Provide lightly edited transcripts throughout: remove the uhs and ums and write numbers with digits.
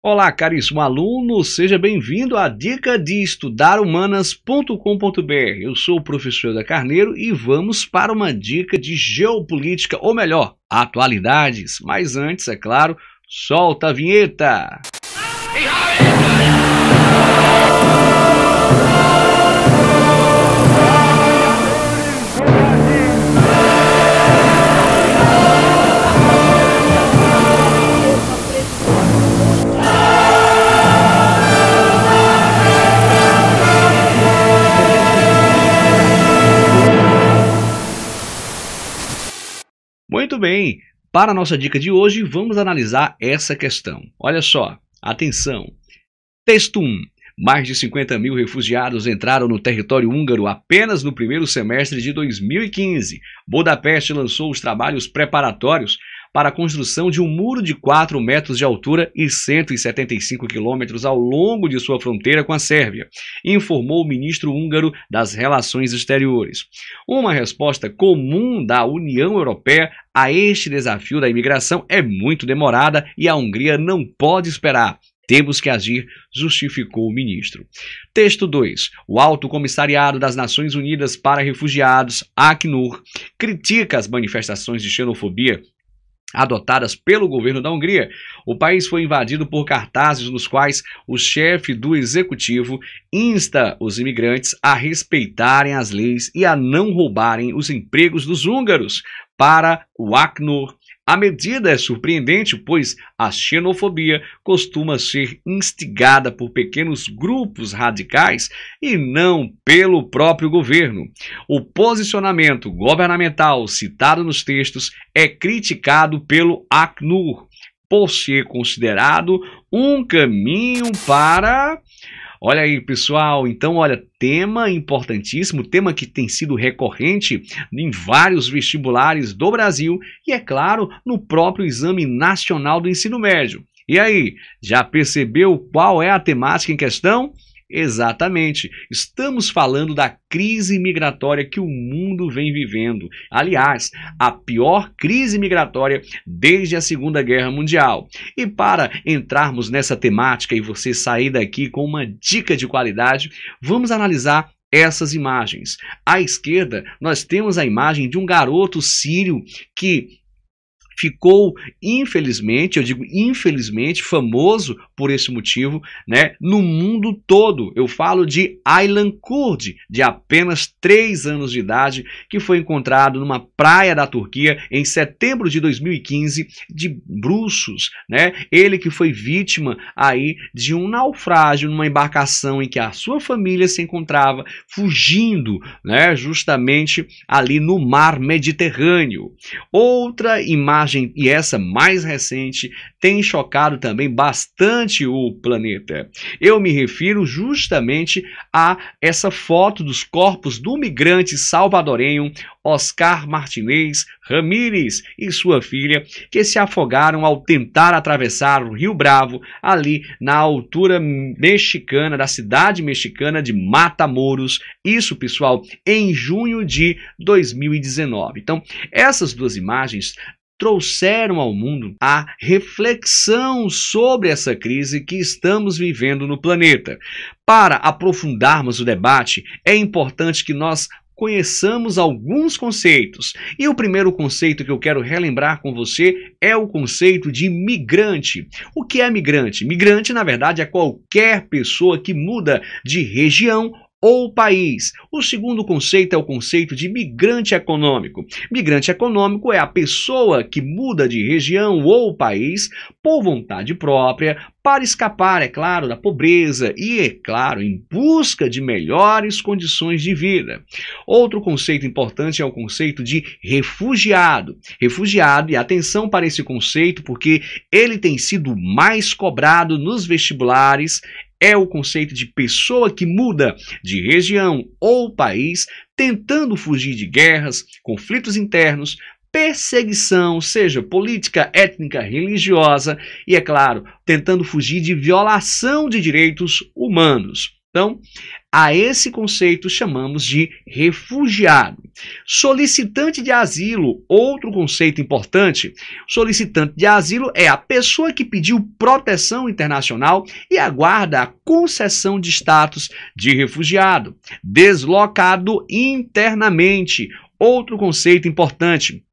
Olá, caríssimo aluno, seja bem-vindo à dica de estudarhumanas.com.br. Eu sou o professor da Carneiro e vamos para uma dica de geopolítica, ou melhor, atualidades. Mas antes, é claro, solta a vinheta! Muito bem, para a nossa dica de hoje, vamos analisar essa questão. Olha só, atenção. Texto 1. Mais de 50 mil refugiados entraram no território húngaro apenas no primeiro semestre de 2015. Budapeste lançou os trabalhos preparatórios para a construção de um muro de 4 metros de altura e 175 quilômetros ao longo de sua fronteira com a Sérvia, informou o ministro húngaro das Relações Exteriores. Uma resposta comum da União Europeia a este desafio da imigração é muito demorada e a Hungria não pode esperar. Temos que agir, justificou o ministro. Texto 2. O Alto Comissariado das Nações Unidas para Refugiados, ACNUR, critica as manifestações de xenofobia adotadas pelo governo da Hungria. O país foi invadido por cartazes nos quais o chefe do executivo insta os imigrantes a respeitarem as leis e a não roubarem os empregos dos húngaros. Para o ACNUR, a medida é surpreendente, pois a xenofobia costuma ser instigada por pequenos grupos radicais e não pelo próprio governo. O posicionamento governamental citado nos textos é criticado pelo ACNUR por ser considerado um caminho para... Olha aí, pessoal, então, olha, tema importantíssimo, tema que tem sido recorrente em vários vestibulares do Brasil e, é claro, no próprio Exame Nacional do Ensino Médio. E aí, já percebeu qual é a temática em questão? Exatamente, estamos falando da crise migratória que o mundo vem vivendo. Aliás, a pior crise migratória desde a Segunda Guerra Mundial. E para entrarmos nessa temática e você sair daqui com uma dica de qualidade, vamos analisar essas imagens. À esquerda, nós temos a imagem de um garoto sírio que ficou, infelizmente, eu digo infelizmente, famoso por esse motivo, né, no mundo todo. Eu falo de Aylan Kurd, de apenas 3 anos de idade, que foi encontrado numa praia da Turquia em setembro de 2015, de bruços, né? Ele que foi vítima aí de um naufrágio numa embarcação em que a sua família se encontrava fugindo, né, justamente ali no mar Mediterrâneo. Outra imagem, e essa mais recente, tem chocado também bastante o planeta. Eu me refiro justamente a essa foto dos corpos do migrante salvadorenho Oscar Martinez Ramírez e sua filha, que se afogaram ao tentar atravessar o Rio Bravo, ali na altura mexicana, da cidade mexicana de Matamoros. Isso, pessoal, em junho de 2019. Então, essas duas imagens trouxeram ao mundo a reflexão sobre essa crise que estamos vivendo no planeta. Para aprofundarmos o debate, é importante que nós conheçamos alguns conceitos. E o primeiro conceito que eu quero relembrar com você é o conceito de migrante. O que é migrante? Migrante, na verdade, é qualquer pessoa que muda de região ou país. O segundo conceito é o conceito de migrante econômico. Migrante econômico é a pessoa que muda de região ou país por vontade própria, para escapar, é claro, da pobreza e, é claro, em busca de melhores condições de vida. Outro conceito importante é o conceito de refugiado. Refugiado, e atenção para esse conceito, porque ele tem sido mais cobrado nos vestibulares, é o conceito de pessoa que muda de região ou país, tentando fugir de guerras, conflitos internos, perseguição, seja política, étnica, religiosa, e, é claro, tentando fugir de violação de direitos humanos. Então, a esse conceito chamamos de refugiado. Solicitante de asilo, outro conceito importante. Solicitante de asilo é a pessoa que pediu proteção internacional e aguarda a concessão de status de refugiado. Deslocado internamente, outro conceito importante.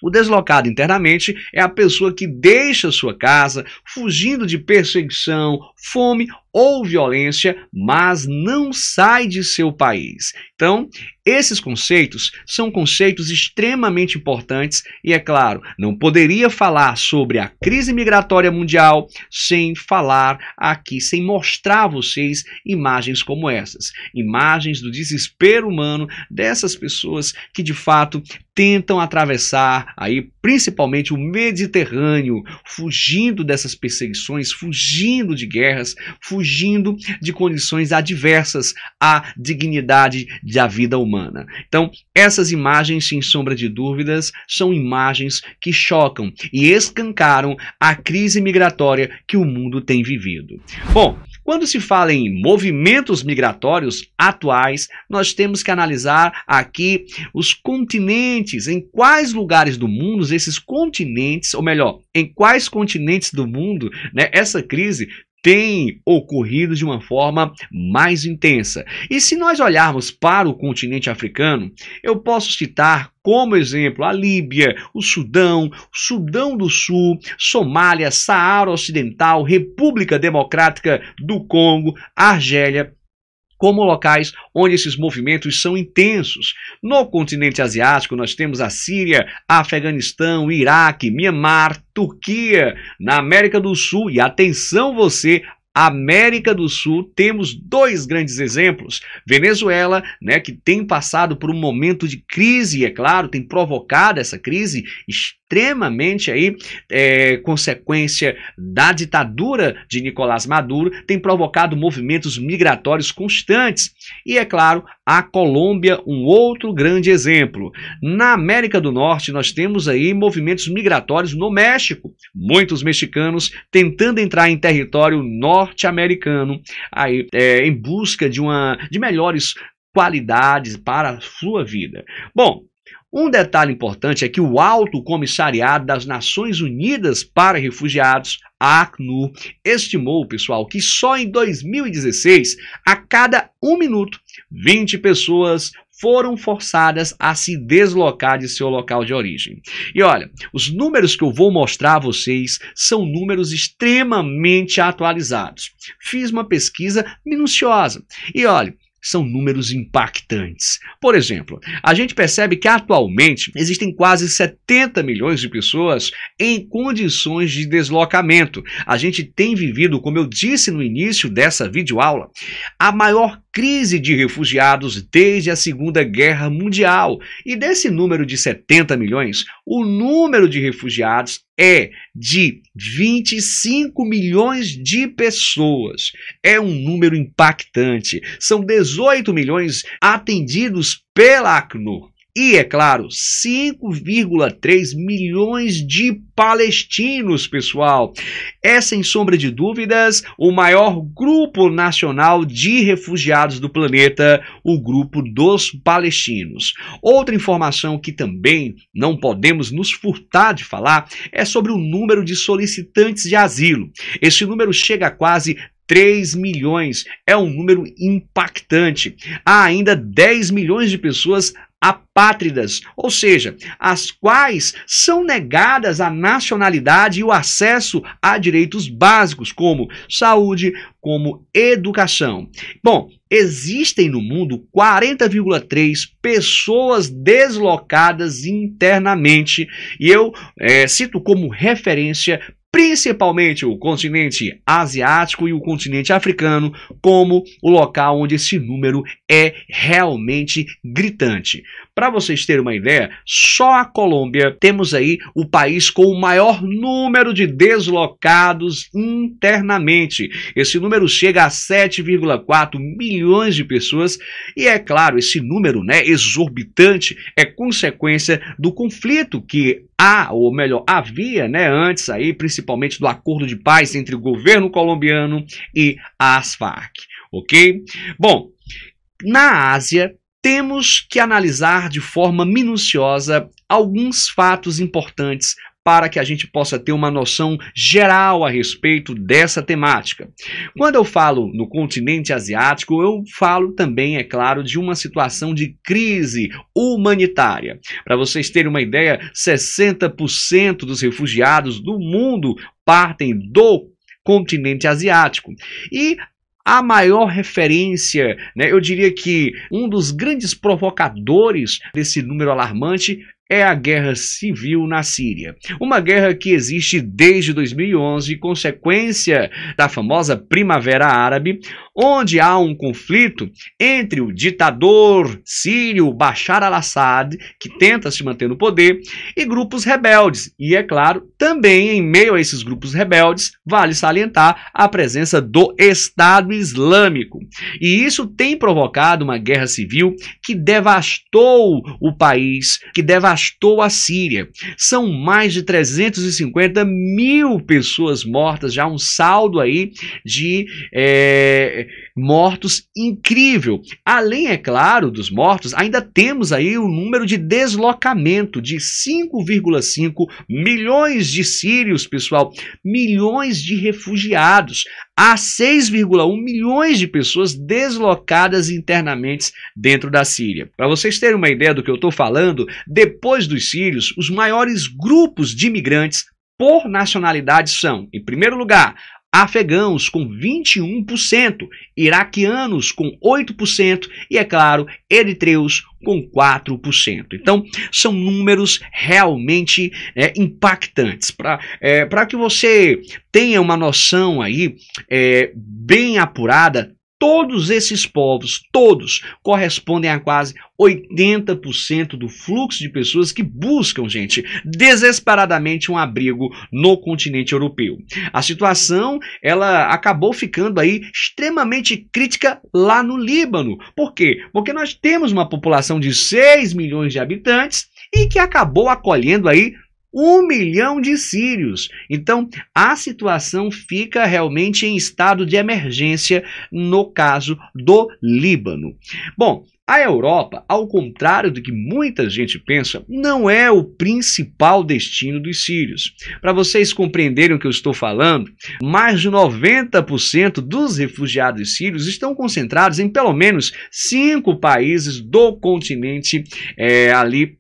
O deslocado internamente é a pessoa que deixa sua casa, fugindo de perseguição, fome ou violência, mas não sai de seu país. Então, esses conceitos são conceitos extremamente importantes e, é claro, não poderia falar sobre a crise migratória mundial sem falar aqui, sem mostrar a vocês imagens como essas. Imagens do desespero humano dessas pessoas que, de fato, tentam atravessar aí principalmente o Mediterrâneo, fugindo dessas perseguições, fugindo de guerras, fugindo de condições adversas à dignidade da vida humana. Então, essas imagens, sem sombra de dúvidas, são imagens que chocam e escancaram a crise migratória que o mundo tem vivido. Bom, quando se fala em movimentos migratórios atuais, nós temos que analisar aqui os continentes, em quais lugares do mundo esses continentes, ou melhor, em quais continentes do mundo, né, essa crise tem ocorrido de uma forma mais intensa. E se nós olharmos para o continente africano, eu posso citar como exemplo a Líbia, o Sudão, Sudão do Sul, Somália, Saara Ocidental, República Democrática do Congo, Argélia, como locais onde esses movimentos são intensos. No continente asiático, nós temos a Síria, Afeganistão, Iraque, Mianmar, Turquia. Na América do Sul, e atenção você, América do Sul, temos dois grandes exemplos. Venezuela, né, que tem passado por um momento de crise, e é claro, tem provocado essa crise extremamente aí, consequência da ditadura de Nicolás Maduro, tem provocado movimentos migratórios constantes. E, é claro, a Colômbia, um outro grande exemplo. Na América do Norte, nós temos aí movimentos migratórios no México. Muitos mexicanos tentando entrar em território norte-americano aí, em busca de melhores qualidades para a sua vida. Bom, um detalhe importante é que o Alto Comissariado das Nações Unidas para Refugiados, a ACNUR, estimou, pessoal, que só em 2016, a cada 1 minuto, 20 pessoas foram forçadas a se deslocar de seu local de origem. E olha, os números que eu vou mostrar a vocês são números extremamente atualizados. Fiz uma pesquisa minuciosa e olha, são números impactantes. Por exemplo, a gente percebe que atualmente existem quase 70 milhões de pessoas em condições de deslocamento. A gente tem vivido, como eu disse no início dessa videoaula, a maior crise de refugiados desde a Segunda Guerra Mundial. E desse número de 70 milhões, o número de refugiados é de 25 milhões de pessoas. É um número impactante. São 18 milhões atendidos pela ACNUR. E, é claro, 5,3 milhões de palestinos, pessoal. É, sem sombra de dúvidas, o maior grupo nacional de refugiados do planeta, o grupo dos palestinos. Outra informação que também não podemos nos furtar de falar é sobre o número de solicitantes de asilo. Esse número chega a quase 3 milhões. É um número impactante. Há ainda 10 milhões de pessoas apátridas, ou seja, as quais são negadas a nacionalidade e o acesso a direitos básicos, como saúde, como educação. Bom, existem no mundo 40,3 pessoas deslocadas internamente, e eu cito como referência principalmente o continente asiático e o continente africano, como o local onde esse número é realmente gritante. Para vocês terem uma ideia, só a Colômbia temos aí o país com o maior número de deslocados internamente. Esse número chega a 7,4 milhões de pessoas e, é claro, esse número, né, exorbitante é consequência do conflito que ou melhor, havia, né, antes aí, principalmente do acordo de paz entre o governo colombiano e as Farc, ok? Bom, na Ásia, temos que analisar de forma minuciosa alguns fatos importantes para que a gente possa ter uma noção geral a respeito dessa temática. Quando eu falo no continente asiático, eu falo também, é claro, de uma situação de crise humanitária. Para vocês terem uma ideia, 60% dos refugiados do mundo partem do continente asiático. E a maior referência, né, eu diria que um dos grandes provocadores desse número alarmante é a guerra civil na Síria. Uma guerra que existe desde 2011, consequência da famosa Primavera Árabe, onde há um conflito entre o ditador sírio Bashar al-Assad, que tenta se manter no poder, e grupos rebeldes. E, é claro, também em meio a esses grupos rebeldes, vale salientar a presença do Estado Islâmico. E isso tem provocado uma guerra civil que devastou o país, que devastou a Síria. São mais de 350 mil pessoas mortas, já um saldo aí de mortos incrível. Além, é claro, dos mortos, ainda temos aí o número de deslocamento de 5,5 milhões de sírios, pessoal, milhões de refugiados. Há 6,1 milhões de pessoas deslocadas internamente dentro da Síria. Para vocês terem uma ideia do que eu estou falando, depois dos sírios, os maiores grupos de imigrantes por nacionalidade são, em primeiro lugar, afegãos com 21%, iraquianos com 8% e, é claro, eritreus com 4%. Então, são números realmente impactantes. Para que você tenha uma noção aí bem apurada, todos esses povos, todos, correspondem a quase 80% do fluxo de pessoas que buscam, gente, desesperadamente um abrigo no continente europeu. A situação, ela acabou ficando aí extremamente crítica lá no Líbano. Por quê? Porque nós temos uma população de 6 milhões de habitantes e que acabou acolhendo aí 1 milhão de sírios. Então, a situação fica realmente em estado de emergência no caso do Líbano. Bom, a Europa, ao contrário do que muita gente pensa, não é o principal destino dos sírios. Para vocês compreenderem o que eu estou falando, mais de 90% dos refugiados sírios estão concentrados em pelo menos 5 países do continente ali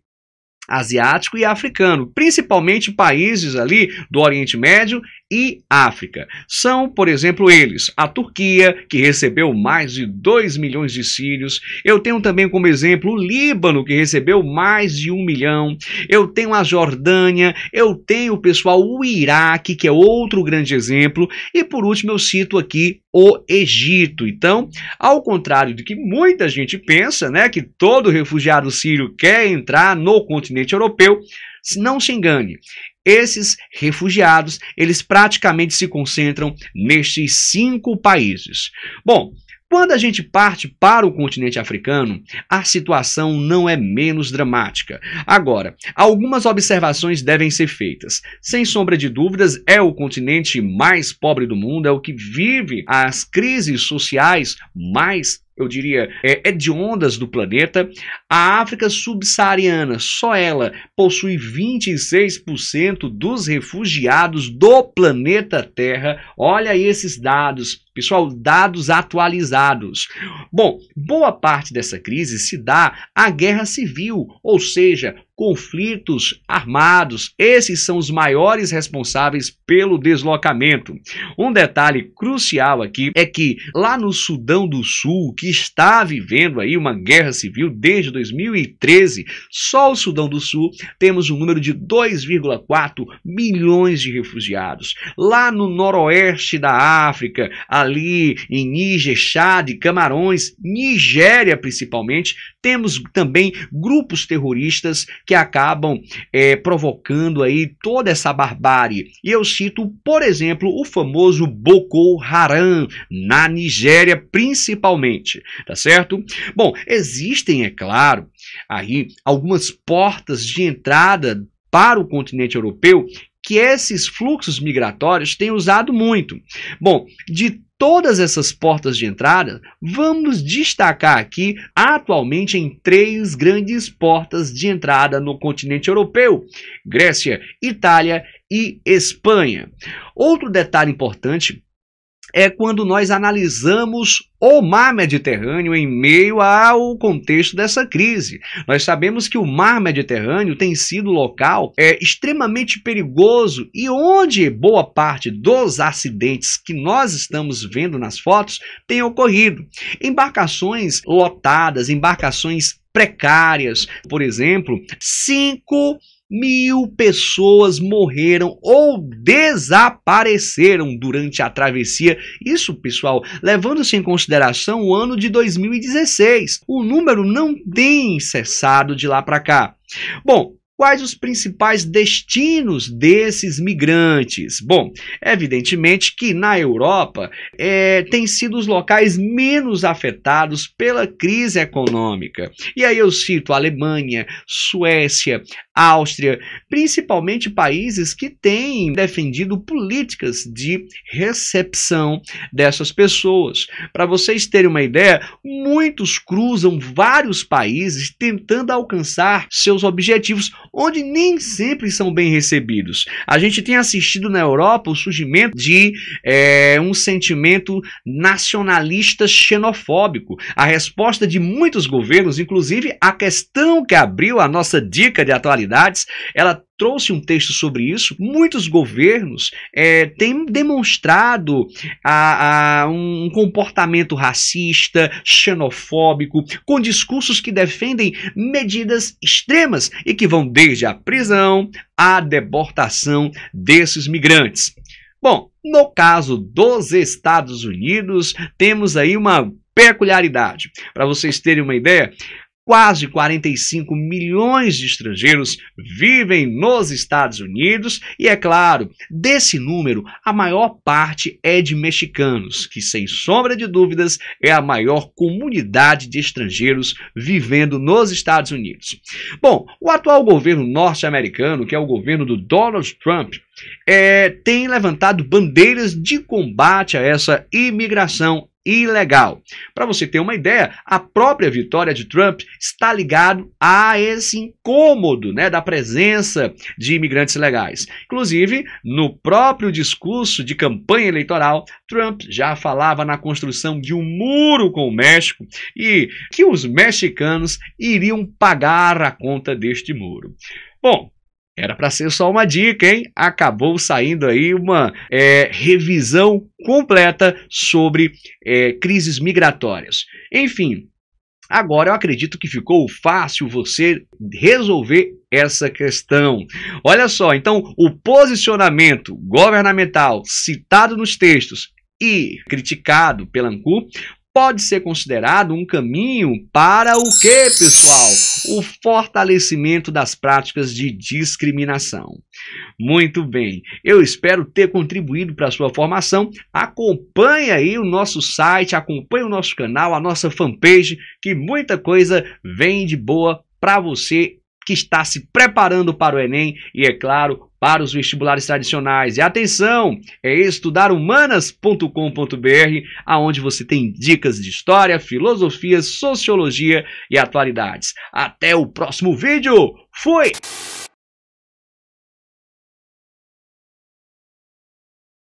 asiático e africano, principalmente países ali do Oriente Médio e África. São, por exemplo, eles, a Turquia, que recebeu mais de 2 milhões de sírios. Eu tenho também como exemplo o Líbano, que recebeu mais de 1 milhão. Eu tenho a Jordânia, eu tenho, pessoal, o Iraque, que é outro grande exemplo. E por último eu cito aqui o Egito. Então, ao contrário do que muita gente pensa, né, que todo refugiado sírio quer entrar no continente europeu, não se engane. Esses refugiados, eles praticamente se concentram nestes 5 países. Bom, quando a gente parte para o continente africano, a situação não é menos dramática. Agora, algumas observações devem ser feitas. Sem sombra de dúvidas, é o continente mais pobre do mundo, é o que vive as crises sociais mais, eu diria, hediondas do planeta. A África subsaariana, só ela, possui 26% dos refugiados do planeta Terra. Olha aí esses dados, pessoal, dados atualizados. Bom, boa parte dessa crise se dá à guerra civil, ou seja, conflitos armados. Esses são os maiores responsáveis pelo deslocamento. Um detalhe crucial aqui é que lá no Sudão do Sul, que está vivendo aí uma guerra civil desde 2013, só o Sudão do Sul temos um número de 2,4 milhões de refugiados. Lá no noroeste da África, ali em Níger, Chad, Camarões, Nigéria principalmente, temos também grupos terroristas que acabam provocando aí toda essa barbárie. E eu cito, por exemplo, o famoso Boko Haram, na Nigéria principalmente, tá certo? Bom, existem, é claro, aí algumas portas de entrada para o continente europeu que esses fluxos migratórios têm usado muito. Bom, de todas essas portas de entrada, vamos destacar aqui atualmente em 3 grandes portas de entrada no continente europeu: Grécia, Itália e Espanha. Outro detalhe importante é quando nós analisamos o mar Mediterrâneo em meio ao contexto dessa crise. Nós sabemos que o mar Mediterrâneo tem sido local extremamente perigoso e onde boa parte dos acidentes que nós estamos vendo nas fotos tem ocorrido. Embarcações lotadas, embarcações precárias, por exemplo, 5.000 pessoas morreram ou desapareceram durante a travessia. Isso, pessoal, levando-se em consideração o ano de 2016. O número não tem cessado de lá para cá. Bom, quais os principais destinos desses migrantes? Bom, evidentemente que na Europa tem sido os locais menos afetados pela crise econômica. E aí eu cito Alemanha, Suécia, Áustria, principalmente países que têm defendido políticas de recepção dessas pessoas. Para vocês terem uma ideia, muitos cruzam vários países tentando alcançar seus objetivos, onde nem sempre são bem recebidos. A gente tem assistido na Europa o surgimento de um sentimento nacionalista xenofóbico. A resposta de muitos governos, inclusive a questão que abriu a nossa dica de atualidades, ela trouxe um texto sobre isso. Muitos governos têm demonstrado um comportamento racista, xenofóbico, com discursos que defendem medidas extremas e que vão desde a prisão à deportação desses migrantes. Bom, no caso dos Estados Unidos, temos aí uma peculiaridade. Para vocês terem uma ideia, quase 45 milhões de estrangeiros vivem nos Estados Unidos e, é claro, desse número, a maior parte é de mexicanos, que, sem sombra de dúvidas, é a maior comunidade de estrangeiros vivendo nos Estados Unidos. Bom, o atual governo norte-americano, que é o governo do Donald Trump, tem levantado bandeiras de combate a essa imigração ilegal. Para você ter uma ideia, a própria vitória de Trump está ligado a esse incômodo, da presença de imigrantes ilegais. Inclusive, no próprio discurso de campanha eleitoral, Trump já falava na construção de um muro com o México e que os mexicanos iriam pagar a conta deste muro. Bom, era para ser só uma dica, hein? Acabou saindo aí uma revisão completa sobre crises migratórias. Enfim, agora eu acredito que ficou fácil você resolver essa questão. Olha só, então o posicionamento governamental citado nos textos e criticado pela ANCUR pode ser considerado um caminho para o quê, pessoal? O fortalecimento das práticas de discriminação. Muito bem, eu espero ter contribuído para a sua formação. Acompanhe aí o nosso site, acompanhe o nosso canal, a nossa fanpage, que muita coisa vem de boa para você que está se preparando para o Enem e, é claro, para os vestibulares tradicionais. E atenção, é estudarhumanas.com.br, aonde você tem dicas de história, filosofia, sociologia e atualidades. Até o próximo vídeo. Fui!